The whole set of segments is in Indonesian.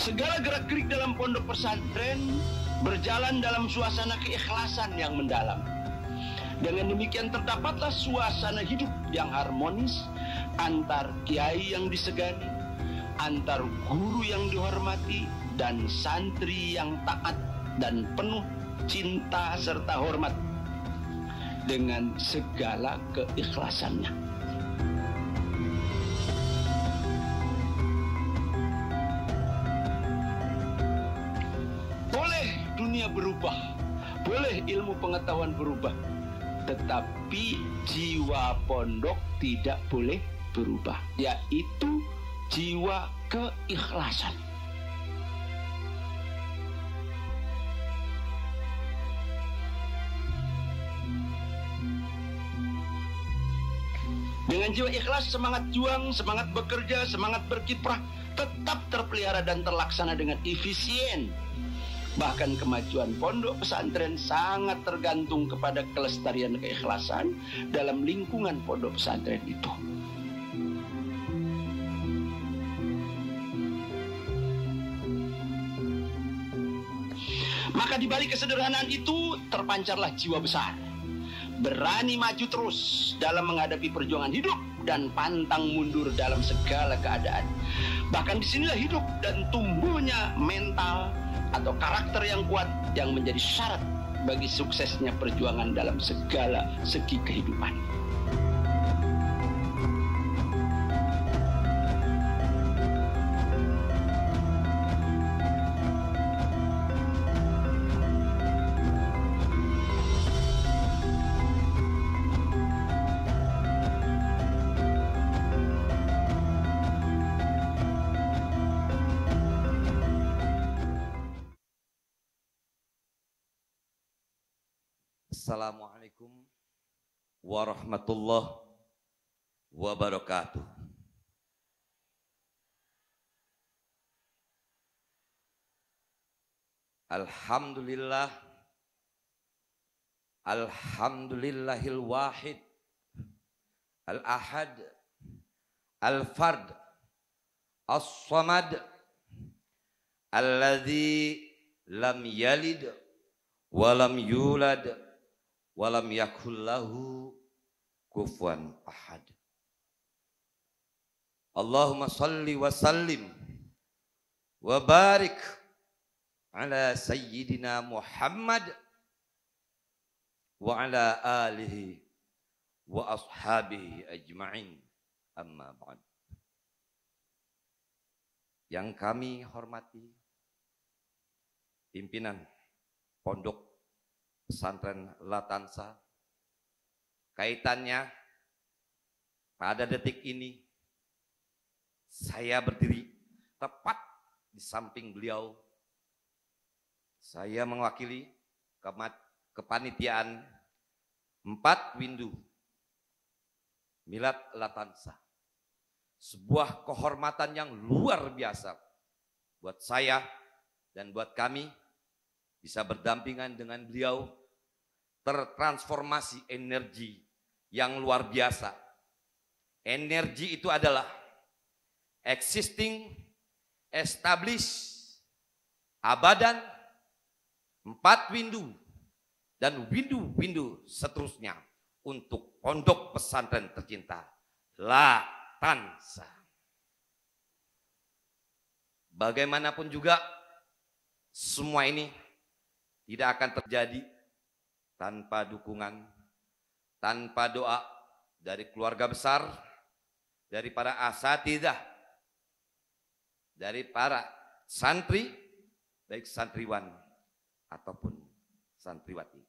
Segala gerak-gerik dalam pondok pesantren berjalan dalam suasana keikhlasan yang mendalam. Dengan demikian terdapatlah suasana hidup yang harmonis antar kiai yang disegani, antar guru yang dihormati, dan santri yang taat dan penuh cinta serta hormat dengan segala keikhlasannya. Boleh dunia berubah, boleh ilmu pengetahuan berubah, tetapi jiwa pondok tidak boleh berubah, yaitu jiwa keikhlasan. Dengan jiwa ikhlas, semangat juang, semangat bekerja, semangat berkiprah tetap terpelihara dan terlaksana dengan efisien. Bahkan kemajuan pondok pesantren sangat tergantung kepada kelestarian keikhlasan dalam lingkungan pondok pesantren itu. Maka di balik kesederhanaan itu terpancarlah jiwa besar. Berani maju terus dalam menghadapi perjuangan hidup dan pantang mundur dalam segala keadaan. Bahkan disinilah hidup dan tumbuhnya mental atau karakter yang kuat yang menjadi syarat bagi suksesnya perjuangan dalam segala segi kehidupan. Assalamualaikum warahmatullahi wabarakatuh. Alhamdulillah, alhamdulillahil wahid, al-ahad, al-fard, as-samad, alladzi lam yalid wa lam yulad walam yakullahu kufuwan ahad. Allahumma salli wa sallim wa barik ala sayyidina Muhammad wa ala alihi wa ashabihi ajma'in, amma ba'd. Yang kami hormati pimpinan Pondok Pesantren Latansa, kaitannya pada detik ini saya berdiri tepat di samping beliau. Saya mewakili kepanitiaan 4 Windu Milad Latansa. Sebuah kehormatan yang luar biasa buat saya dan buat kami bisa berdampingan dengan beliau, tertransformasi energi yang luar biasa. Energi itu adalah existing, established, abadan, 4 windu, dan windu-windu seterusnya untuk pondok pesantren tercinta Latansa. Bagaimanapun juga semua ini tidak akan terjadi tanpa dukungan, tanpa doa dari keluarga besar, dari para asatidzah, dari para santri, baik santriwan ataupun santriwati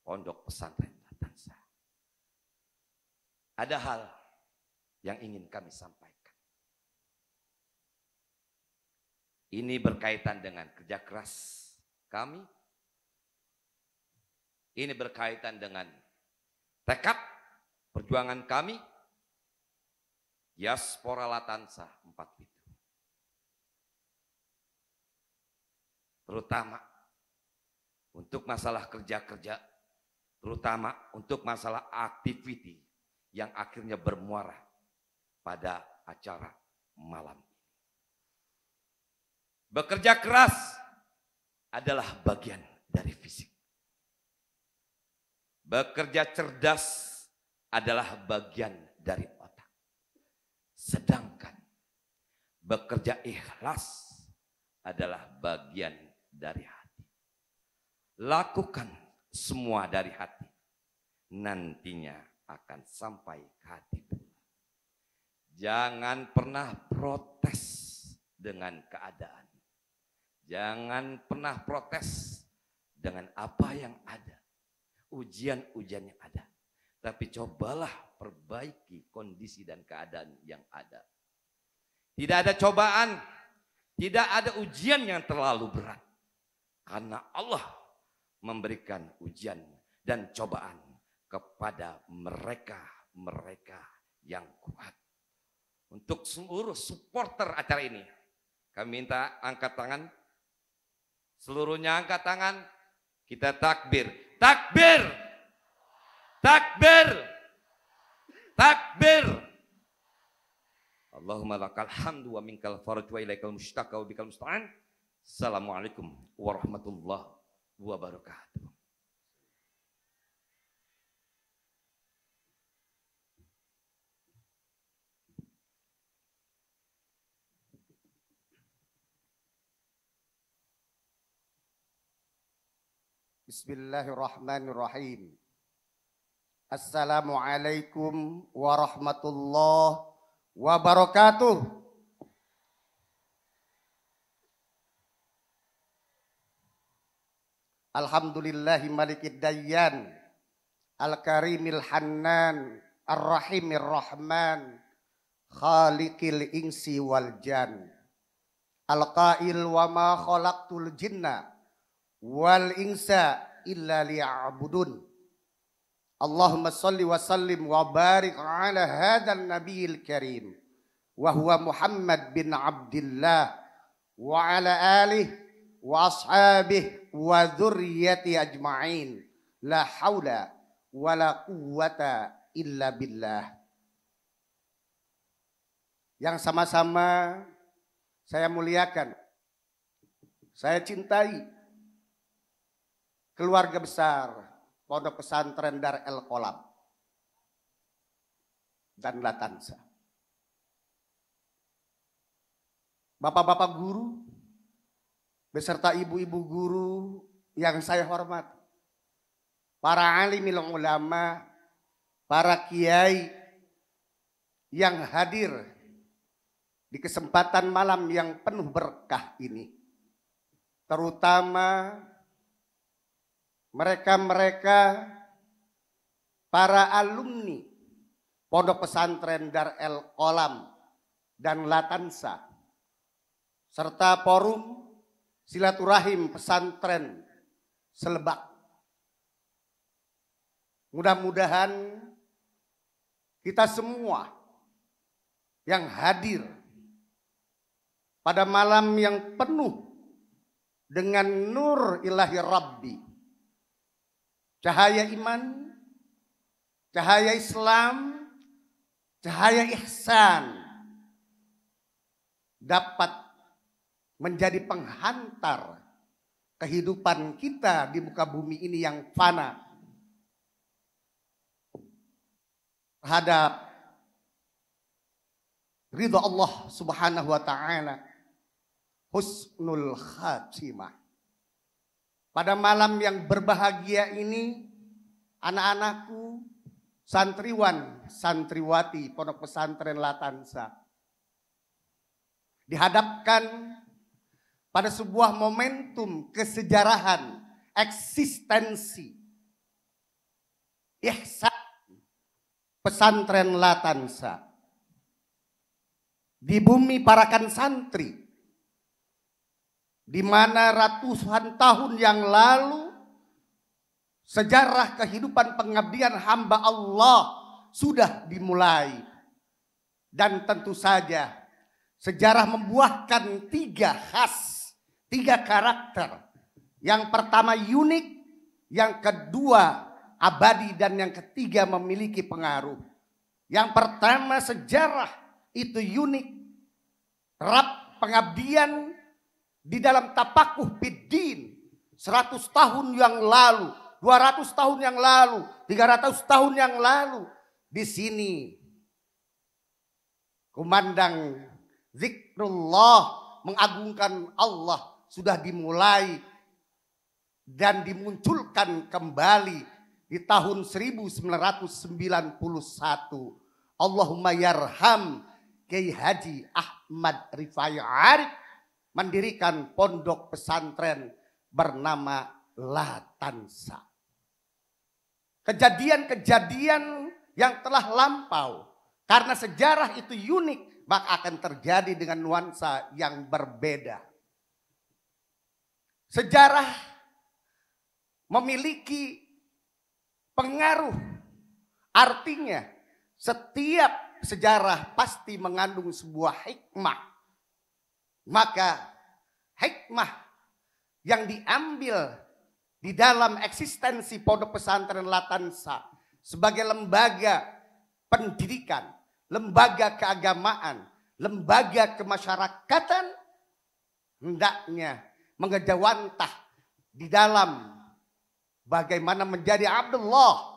Pondok Pesantren Latansa. Ada hal yang ingin kami sampaikan. Ini berkaitan dengan kerja keras kami. Ini berkaitan dengan tekad perjuangan kami, Diaspora Latansa 4 Windu. Terutama untuk masalah kerja-kerja, terutama untuk masalah activity yang akhirnya bermuara pada acara malam ini. Bekerja keras adalah bagian dari fisik. Bekerja cerdas adalah bagian dari otak. Sedangkan bekerja ikhlas adalah bagian dari hati. Lakukan semua dari hati. Nantinya akan sampai ke hati pula. Jangan pernah protes dengan keadaan. Jangan pernah protes dengan apa yang ada. Ujian-ujian yang ada. Tapi cobalah perbaiki kondisi dan keadaan yang ada. Tidak ada cobaan, tidak ada ujian yang terlalu berat. Karena Allah memberikan ujian dan cobaan kepada mereka yang kuat. Untuk seluruh supporter acara ini, kami minta angkat tangan. Seluruhnya angkat tangan. Kita takbir. Takbir. Takbir. Takbir. Allahumma lakal hamdu wa minkal faraj wa ilaikal mustaka wa bikal musta'an. Assalamualaikum warahmatullahi wabarakatuh. Bismillahirrahmanirrahim. Assalamualaikum warahmatullahi wabarakatuh. Alhamdulillahi malikid dayyan, al-karimil hannan, ar-rahimir rahman, khaliqil insi wal jan. Al-qail wa ma khalaqtul jinna wal insa illa liya'budun. Allahumma salli wa sallim wa barik ala hadzal nabiyil karim wa huwa Muhammad bin Abdullah wa ala alihi wa ashabihi wa dzurriyyati ajma'in. La haula wa la quwwata illa billah. Yang sama-sama saya muliakan, saya cintai keluarga besar Pondok Pesantren Dar El Qolam dan Latansa. Bapak-bapak guru beserta ibu-ibu guru yang saya hormati, para alimil ulama, para kiai yang hadir di kesempatan malam yang penuh berkah ini, terutama mereka-mereka para alumni Pondok Pesantren Dar El Qolam dan Latansa, serta forum silaturahim pesantren Selebak. Mudah-mudahan kita semua yang hadir pada malam yang penuh dengan nur ilahi Rabbi, cahaya iman, cahaya Islam, cahaya ihsan, dapat menjadi penghantar kehidupan kita di muka bumi ini yang fana terhadap ridha Allah Subhanahu wa taala, husnul khatimah. Pada malam yang berbahagia ini, anak-anakku, santriwan, santriwati Pondok Pesantren Latansa dihadapkan pada sebuah momentum kesejarahan, eksistensi, ihsan pesantren Latansa di bumi parakan santri, di mana ratusan tahun yang lalu sejarah kehidupan pengabdian hamba Allah sudah dimulai. Dan tentu saja sejarah membuahkan tiga karakter. Yang pertama unik, yang kedua abadi, dan yang ketiga memiliki pengaruh. Yang pertama sejarah itu unik, rap pengabdian di dalam tapakuh biddin 100 tahun yang lalu, 200 tahun yang lalu, 300 tahun yang lalu. Di sini kumandang zikrullah, mengagungkan Allah sudah dimulai dan dimunculkan kembali di tahun 1991. Allahumma yarham Kiai Haji Ahmad Rifai Arif mendirikan pondok pesantren bernama Latansa. Kejadian-kejadian yang telah lampau, karena sejarah itu unik, maka akan terjadi dengan nuansa yang berbeda. Sejarah memiliki pengaruh, artinya setiap sejarah pasti mengandung sebuah hikmah. Maka hikmah yang diambil di dalam eksistensi pondok pesantren Latansa sebagai lembaga pendidikan, lembaga keagamaan, lembaga kemasyarakatan, hendaknya mengejawantah di dalam bagaimana menjadi Abdullah.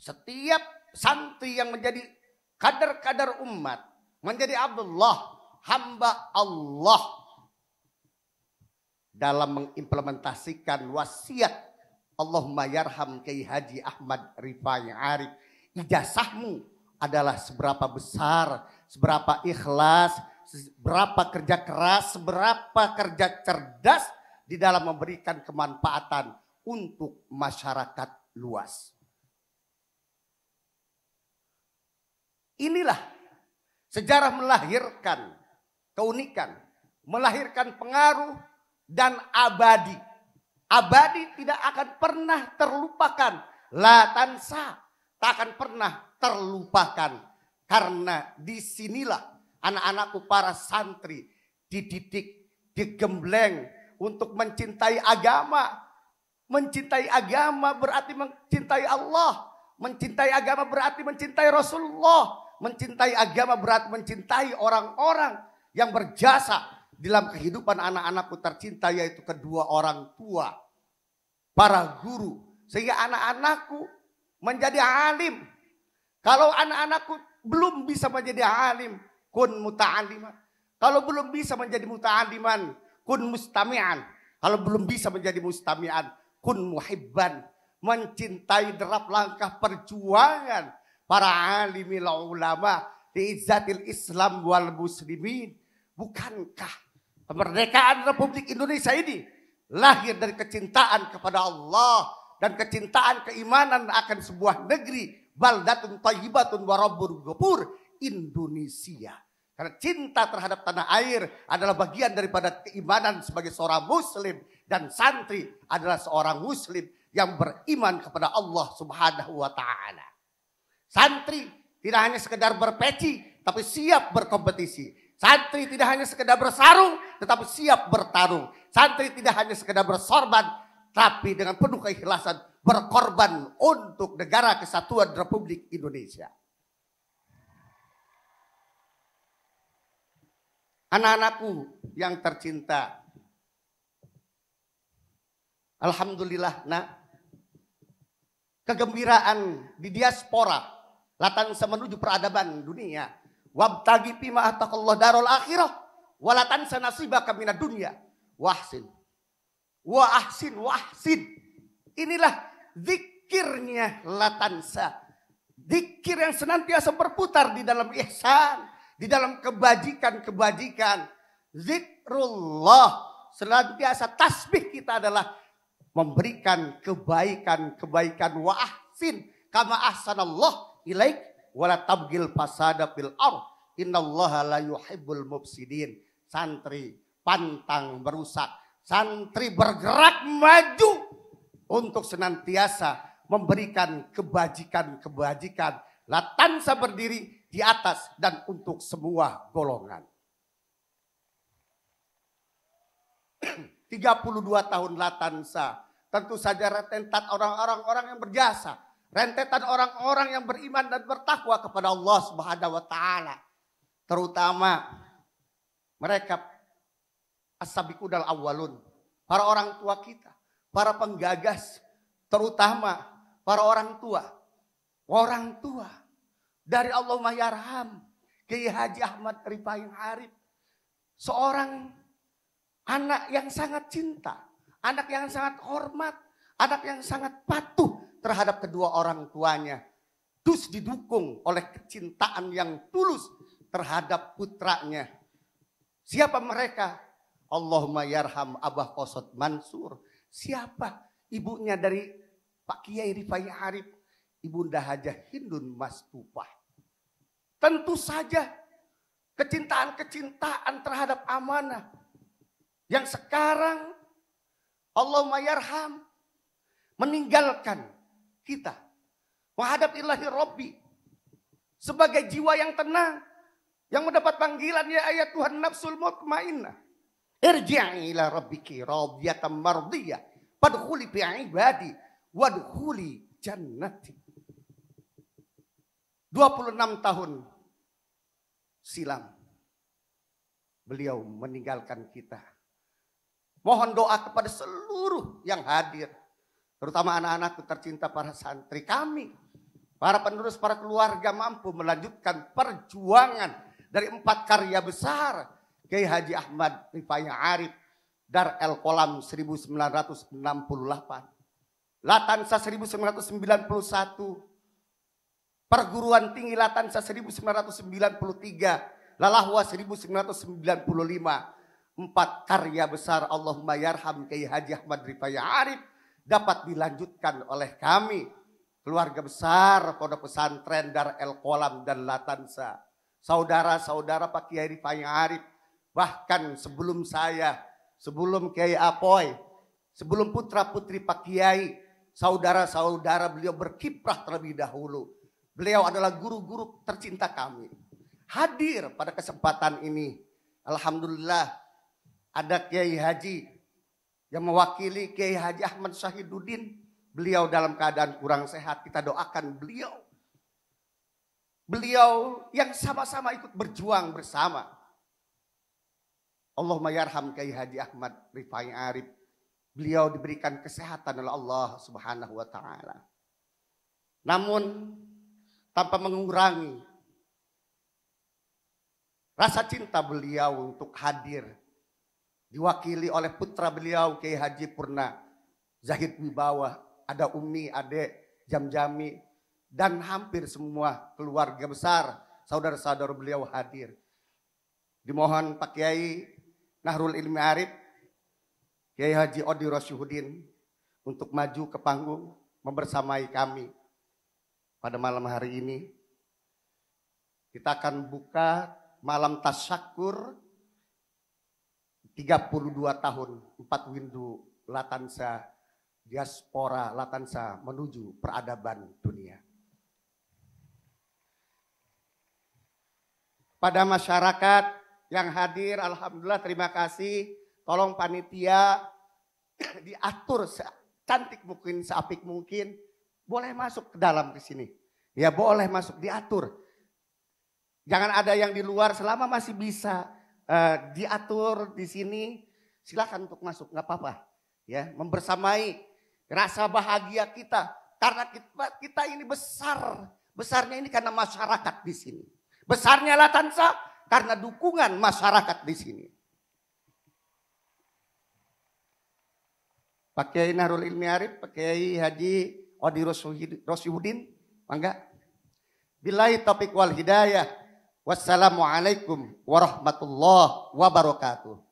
Setiap santri yang menjadi kader-kader umat menjadi Abdullah, hamba Allah, dalam mengimplementasikan wasiat Allahumma yarham Kiai Haji Ahmad Rifai Arif. Ijazahmu adalah seberapa besar, seberapa ikhlas, seberapa kerja keras, seberapa kerja cerdas di dalam memberikan kemanfaatan untuk masyarakat luas. Inilah sejarah melahirkan keunikan, melahirkan pengaruh dan abadi. Abadi tidak akan pernah terlupakan. Latansa tak akan pernah terlupakan. Karena disinilah anak-anakku para santri dididik, digembleng untuk mencintai agama. Mencintai agama berarti mencintai Allah. Mencintai agama berarti mencintai Rasulullah. Mencintai agama berarti mencintai orang-orang yang berjasa dalam kehidupan anak-anakku tercinta, yaitu kedua orang tua, para guru. Sehingga anak-anakku menjadi alim. Kalau anak-anakku belum bisa menjadi alim, kun muta'aliman. Kalau belum bisa menjadi muta'aliman, kun mustami'an. Kalau belum bisa menjadi mustami'an, kun muhibban. Mencintai derap langkah perjuangan para alimil ulama di izzatil Islam wal muslimin. Bukankah kemerdekaan Republik Indonesia ini lahir dari kecintaan kepada Allah dan kecintaan keimanan akan sebuah negeri, baldatun thayyibatun wa rabbun ghafur, Indonesia. Karena cinta terhadap tanah air adalah bagian daripada keimanan sebagai seorang muslim, dan santri adalah seorang muslim yang beriman kepada Allah Subhanahu wa taala. Santri tidak hanya sekedar berpeci, tapi siap berkompetisi. Santri tidak hanya sekedar bersarung, tetapi siap bertarung. Santri tidak hanya sekedar bersorban, tapi dengan penuh keikhlasan berkorban untuk negara kesatuan Republik Indonesia. Anak-anakku yang tercinta, alhamdulillah nak, kegembiraan di diaspora Latansa menuju peradaban dunia. Wabtagi fima ataqallah darul akhirah wala tansa nasibaka minad dunya wahsin wa ahsin. Inilah zikirnya Latansa. Zikir yang senantiasa berputar di dalam ihsan, di dalam kebajikan-kebajikan. Zikrullah, senantiasa tasbih kita adalah memberikan kebaikan-kebaikan. Wa ahsin kama ahsanallah ilaik wala tabgil fasada fil ardh innallaha la yuhibbul mufsidin. Santri pantang merusak, santri bergerak maju untuk senantiasa memberikan kebajikan-kebajikan. Latansa berdiri di atas dan untuk semua golongan. 32 tahun Latansa, tentu saja rentetan orang-orang yang berjasa, rentetan orang-orang yang beriman dan bertakwa kepada Allah Subhanahu wa taala. Terutama mereka as-sabiqunal awwalun, para orang tua kita, para penggagas, terutama para orang tua dari Allahumma yarham Kiai Haji Ahmad Rifai Arif, seorang anak yang sangat cinta, anak yang sangat hormat, anak yang sangat patuh terhadap kedua orang tuanya, terus didukung oleh kecintaan yang tulus terhadap putranya. Siapa mereka? Allahumma yarham Abah Qosot Mansur. Siapa ibunya dari Pak Kiai Rifai Arif? Ibunda Hajah Hindun Mastufah. Tentu saja kecintaan-kecintaan terhadap amanah yang sekarang Allahumma yarham meninggalkan kita menghadap ilahi Rabbi sebagai jiwa yang tenang, yang mendapat panggilan ya ayat Tuhan nafsul mutmainnah. Irji'i ila rabbiki radiyatan mardiyah fadkhuli fi ibadi wadkhuli jannati. 26 tahun silam beliau meninggalkan kita. Mohon doa kepada seluruh yang hadir, terutama anak-anakku tercinta, para santri kami, para penerus, para keluarga mampu melanjutkan perjuangan dari 4 karya besar Kiai Haji Ahmad Rifai Arif, Dar El Kolam 1968, Latansa 1991, Perguruan Tinggi Latansa 1993, Lalahwa 1995. 4 karya besar Allahumma yarham Kiai Haji Ahmad Rifai Arif dapat dilanjutkan oleh kami, keluarga besar Pondok Pesantren Dar El Kolam dan Latansa, saudara-saudara Pak Kiai Rifai Arif, bahkan sebelum saya, sebelum Kiai Apoy, sebelum putra-putri Pak Kiai, saudara-saudara beliau berkiprah terlebih dahulu. Beliau adalah guru-guru tercinta kami. Hadir pada kesempatan ini. Alhamdulillah ada Kiai Haji yang mewakili Kiai Haji Ahmad Syahiduddin. Beliau dalam keadaan kurang sehat. Kita doakan beliau. Beliau yang sama-sama ikut berjuang bersama. Allahumma yarham Kiai Haji Ahmad Rifai Arif. Beliau diberikan kesehatan oleh Allah Subhanahu wa taala. Namun tanpa mengurangi rasa cinta beliau untuk hadir, diwakili oleh putra beliau Kiai Haji Purna Zahid Wibawa, ada Umi, Adek, Jamjami, dan hampir semua keluarga besar, saudara-saudara beliau hadir. Dimohon Pak Kiai Nahrul Ilmi Arif, Kiai Haji Odi Rosyuddin untuk maju ke panggung membersamai kami pada malam hari ini. Kita akan buka malam tasyakur 32 tahun 4 windu Latansa, diaspora Latansa menuju peradaban dunia. Pada masyarakat yang hadir, alhamdulillah, terima kasih. Tolong panitia diatur secantik mungkin, seapik mungkin. Boleh masuk ke dalam ke sini. Ya boleh masuk, diatur. Jangan ada yang di luar, selama masih bisa diatur di sini, silakan untuk masuk, nggak apa-apa. Ya, membersamai rasa bahagia kita, karena kita ini besar. Besarnya ini karena masyarakat di sini. Besarnya Latansa karena dukungan masyarakat di sini. Pak Kiai Nahrul Ilmi Arif, Pak Kiai Haji Odi Rosyuddin, mangga. Billahi taufiq wal hidayah. Wassalamualaikum warahmatullahi wabarakatuh.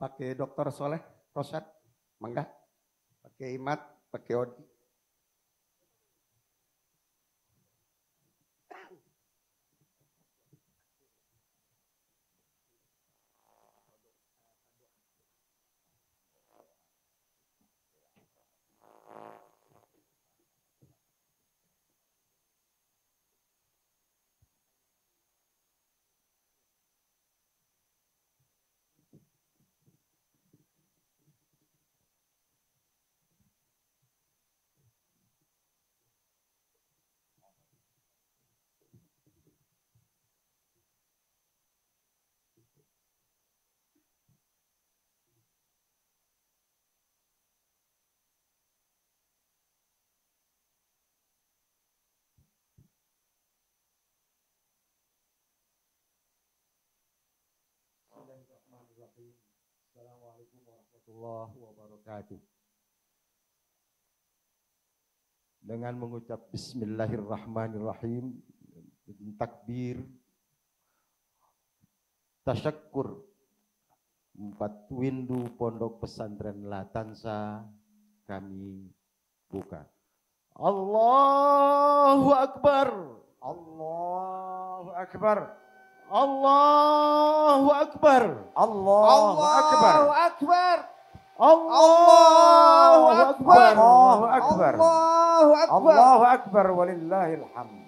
Pakai Dr. Soleh Rosyad, mangga. Pakai Imat, pakai Odi. Assalamualaikum warahmatullahi wabarakatuh. Dengan mengucap Bismillahirrahmanirrahim, takbir, tasyakkur, 4 windu Pondok Pesantren Latansa kami buka. Allahu Akbar, Allahu Akbar, Allahu Akbar, Allahu Akbar, Allahu Akbar, Allahu Akbar, Allahu Akbar, walillahil hamd.